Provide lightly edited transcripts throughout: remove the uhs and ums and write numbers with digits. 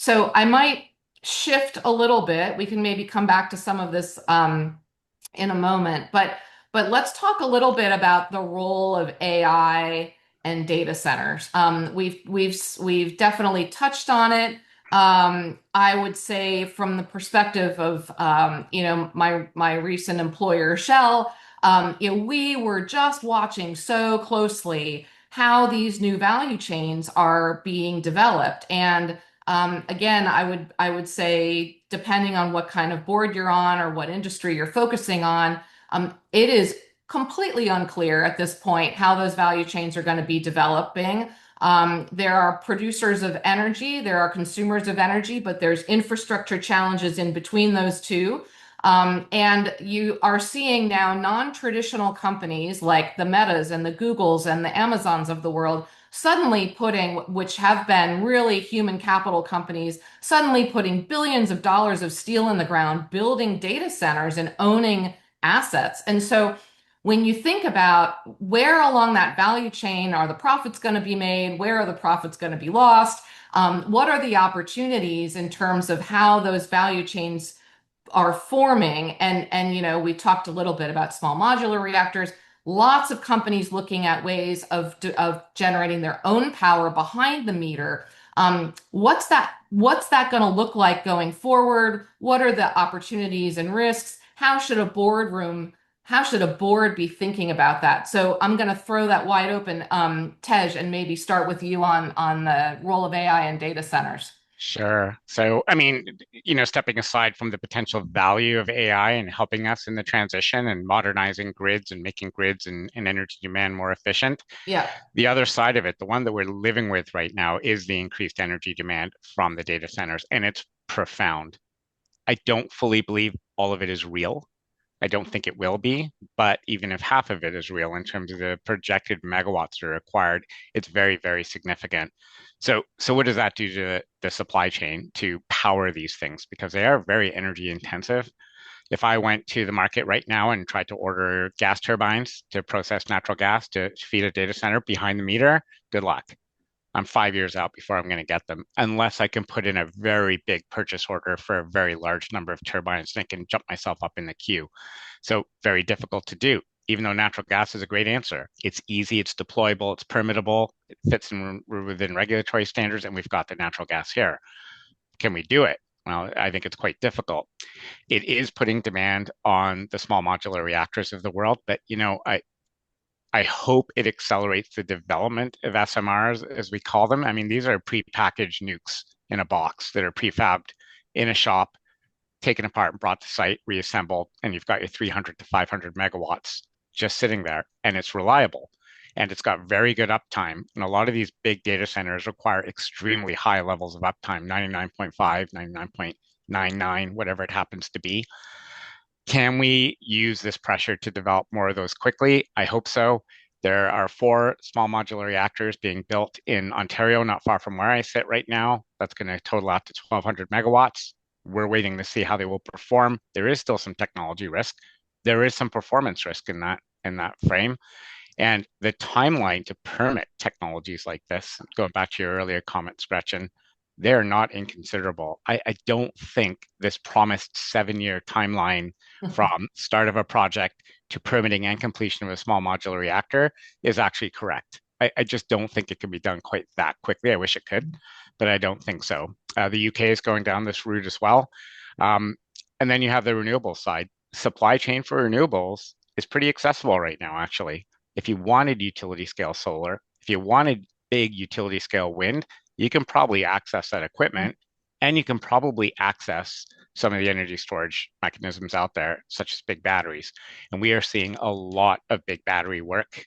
So I might shift a little bit. We can maybe come back to some of this in a moment, but let's talk a little bit about the role of AI and data centers. We've definitely touched on it. I would say from the perspective of my recent employer Shell, we were just watching so closely how these new value chains are being developed. And again, I would say depending on what kind of board you're on or what industry you're focusing on, it is completely unclear at this point how those value chains are going to be developing. There are producers of energy, there are consumers of energy, but there's infrastructure challenges in between those two. And you are seeing now non-traditional companies like the Metas and the Googles and the Amazons of the world suddenly putting, which have been really human capital companies, suddenly putting billions of dollars of steel in the ground, building data centers and owning assets. And so when you think about where along that value chain are the profits going to be made, where are the profits going to be lost, what are the opportunities in terms of how those value chains are forming? And we talked a little bit about small modular reactors. Lots of companies looking at ways of generating their own power behind the meter. What's that going to look like going forward? What are the opportunities and risks? How should a board be thinking about that? So I'm going to throw that wide open, Tej, and maybe start with you on the role of AI and data centers. Sure. So, I mean, stepping aside from the potential value of AI and helping us in the transition and modernizing grids and making grids and energy demand more efficient, Yeah. the other side of it, the one that we're living with right now, is the increased energy demand from the data centers, and it's profound. I don't fully believe all of it is real. I don't think it will be, but even if half of it is real in terms of the projected megawatts that are required, it's very, very significant. So what does that do to the supply chain to power these things? Because they are very energy intensive. If I went to the market right now and tried to order gas turbines to process natural gas to feed a data center behind the meter, good luck. I'm 5 years out before I'm going to get them, unless I can put in a very big purchase order for a very large number of turbines and I can jump myself up in the queue. So very difficult to do, even though natural gas is a great answer. It's easy, it's deployable, it's permittable, it fits within regulatory standards, and we've got the natural gas here. Can we do it? Well, I think it's quite difficult. It is putting demand on the small modular reactors of the world, but I hope it accelerates the development of SMRs, as we call them. I mean, these are pre-packaged nukes in a box that are prefabbed in a shop, taken apart and brought to site, reassembled, and you've got your 300 to 500 megawatts just sitting there, and it's reliable. And it's got very good uptime. And a lot of these big data centers require extremely high levels of uptime, 99.5, 99.99, whatever it happens to be. Can we use this pressure to develop more of those quickly? I hope so. There are 4 small modular reactors being built in Ontario, not far from where I sit right now. That's going to total out to 1,200 megawatts. We're waiting to see how they will perform. There is still some technology risk. There is some performance risk in that frame. And the timeline to permit technologies like this, going back to your earlier comments, Gretchen, they're not inconsiderable. I don't think this promised 7-year timeline from start of a project to permitting and completion of a small modular reactor is actually correct. I just don't think it can be done quite that quickly. I wish it could, but I don't think so. The UK is going down this route as well. Um, and then you have the renewables side. Supply chain for renewables is pretty accessible right now, actually. If you wanted utility scale solar, if you wanted big utility scale wind, you can probably access that equipment and you can probably access some of the energy storage mechanisms out there, such as big batteries. And we are seeing a lot of big battery work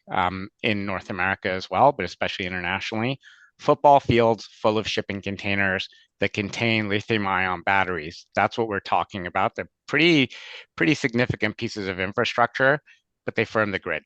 in North America as well, but especially internationally. Football fields full of shipping containers that contain lithium ion batteries. That's what we're talking about. They're pretty significant pieces of infrastructure, but they firm the grid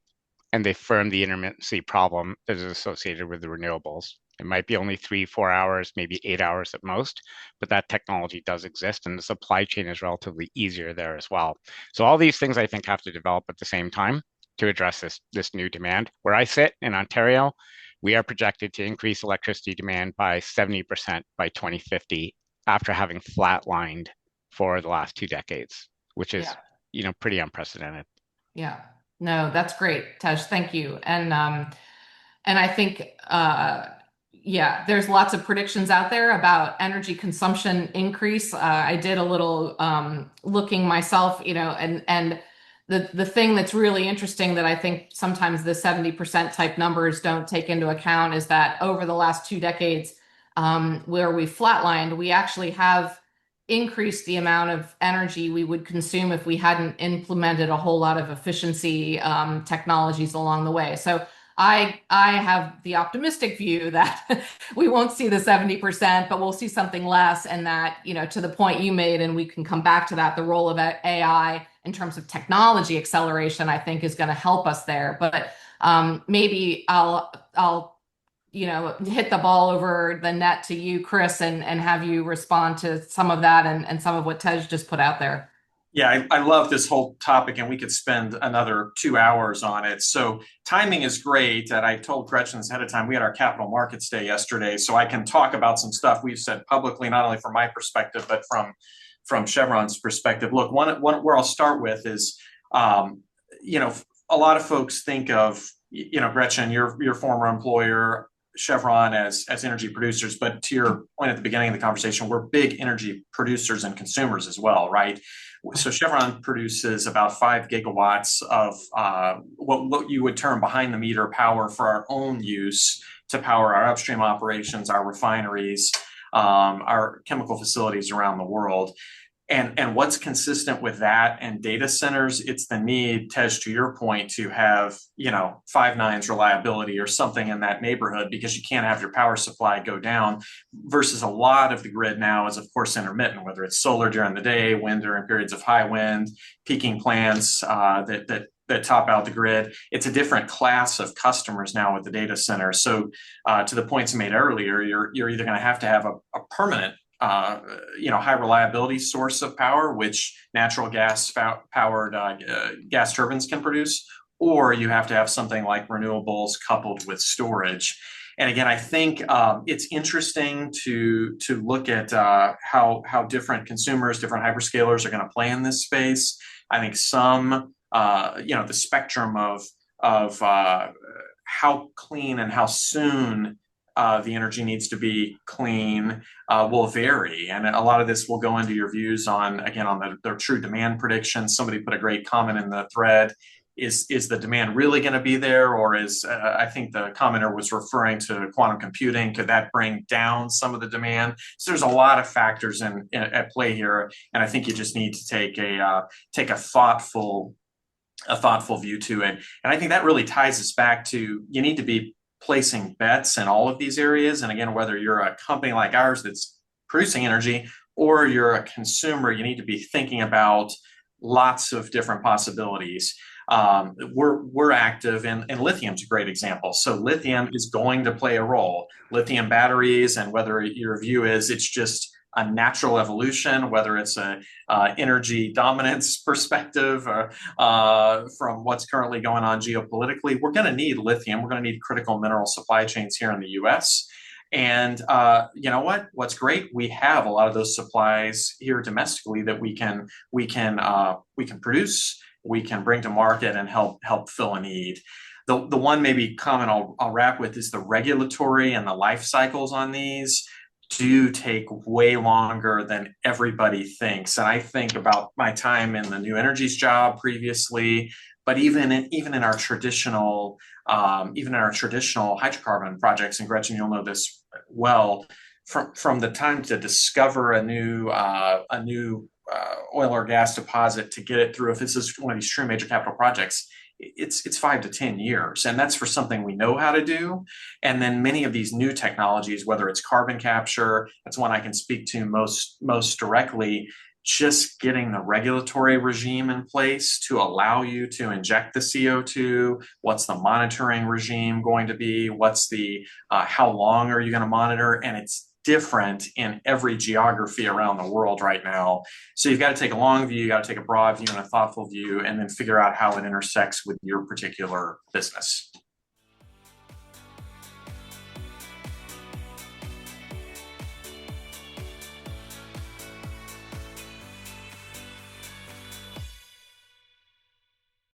and they firm the intermittency problem that is associated with the renewables. It might be only 3, 4 hours, maybe 8 hours at most, but that technology does exist and the supply chain is relatively easier there as well. So all these things I think have to develop at the same time to address this new demand. Where I sit in Ontario, we are projected to increase electricity demand by 70% by 2050 after having flatlined for the last 2 decades, which is, Yeah. pretty unprecedented. Yeah. No, that's great, Tej. Thank you. And I think yeah, there's lots of predictions out there about energy consumption increase. I did a little looking myself, and the thing that's really interesting that I think sometimes the 70% type numbers don't take into account is that over the last 2 decades, where we flatlined, we actually have increased the amount of energy we would consume if we hadn't implemented a whole lot of efficiency technologies along the way. So I have the optimistic view that we won't see the 70%, but we'll see something less, and that, to the point you made, and we can come back to that, the role of AI in terms of technology acceleration, I think, is going to help us there. But maybe I'll hit the ball over the net to you, Chris, and have you respond to some of that and some of what Tej just put out there. Yeah, I love this whole topic, and we could spend another 2 hours on it. So timing is great. And I told Gretchen ahead of time, we had our capital markets day yesterday, so I can talk about some stuff we've said publicly, not only from my perspective, but from Chevron's perspective. Look, one where I'll start with is, a lot of folks think of, Gretchen, your former employer, Chevron, as energy producers, but to your point at the beginning of the conversation, we're big energy producers and consumers as well, right? So Chevron produces about 5 gigawatts of what you would term behind the meter power for our own use to power our upstream operations, our refineries, our chemical facilities around the world. And what's consistent with that and data centers, it's the need, Tej, to your point, to have, 5 nines reliability or something in that neighborhood, because you can't have your power supply go down, versus a lot of the grid now is, of course, intermittent, whether it's solar during the day, wind during periods of high wind, peaking plants that top out the grid. It's a different class of customers now with the data center. So to the points made earlier, you're either going to have a permanent high reliability source of power, which natural gas powered gas turbines can produce, or you have to have something like renewables coupled with storage. And again, I think it's interesting to look at how different consumers, different hyperscalers are going to play in this space. I think some, the spectrum of how clean and how soon the energy needs to be clean will vary. And a lot of this will go into your views on the true demand prediction. Somebody put a great comment in the thread. Is the demand really going to be there? Or I think the commenter was referring to quantum computing. Could that bring down some of the demand? So there's a lot of factors at play here. And I think you just need to take a thoughtful view to it. And I think that really ties us back to, you need to be placing bets in all of these areas. And again, whether you're a company like ours that's producing energy or you're a consumer, you need to be thinking about lots of different possibilities. We're active and lithium's a great example. So lithium is going to play a role. Lithium batteries, and whether your view is it's just a natural evolution, whether it's a energy dominance perspective from what's currently going on geopolitically, we're going to need lithium. We're going to need critical mineral supply chains here in the U.S. And you know what? What's great? We have a lot of those supplies here domestically that we can produce, we can bring to market and help fill a need. The one maybe comment I'll wrap with is the regulatory and the life cycles on these do take way longer than everybody thinks. And I think about my time in the new energies job previously, but even in our traditional hydrocarbon projects, and Gretchen, you'll know this well, from the time to discover a new oil or gas deposit to get it through, if this is one of these true major capital projects, it's 5 to 10 years, and that's for something we know how to do. And then many of these new technologies, whether it's carbon capture, that's one I can speak to most directly. Just getting the regulatory regime in place to allow you to inject the CO2. What's the monitoring regime going to be? What's the how long are you going to monitor? And it's different in every geography around the world right now. So you've got to take a long view, you got to take a broad view and a thoughtful view, and then figure out how it intersects with your particular business.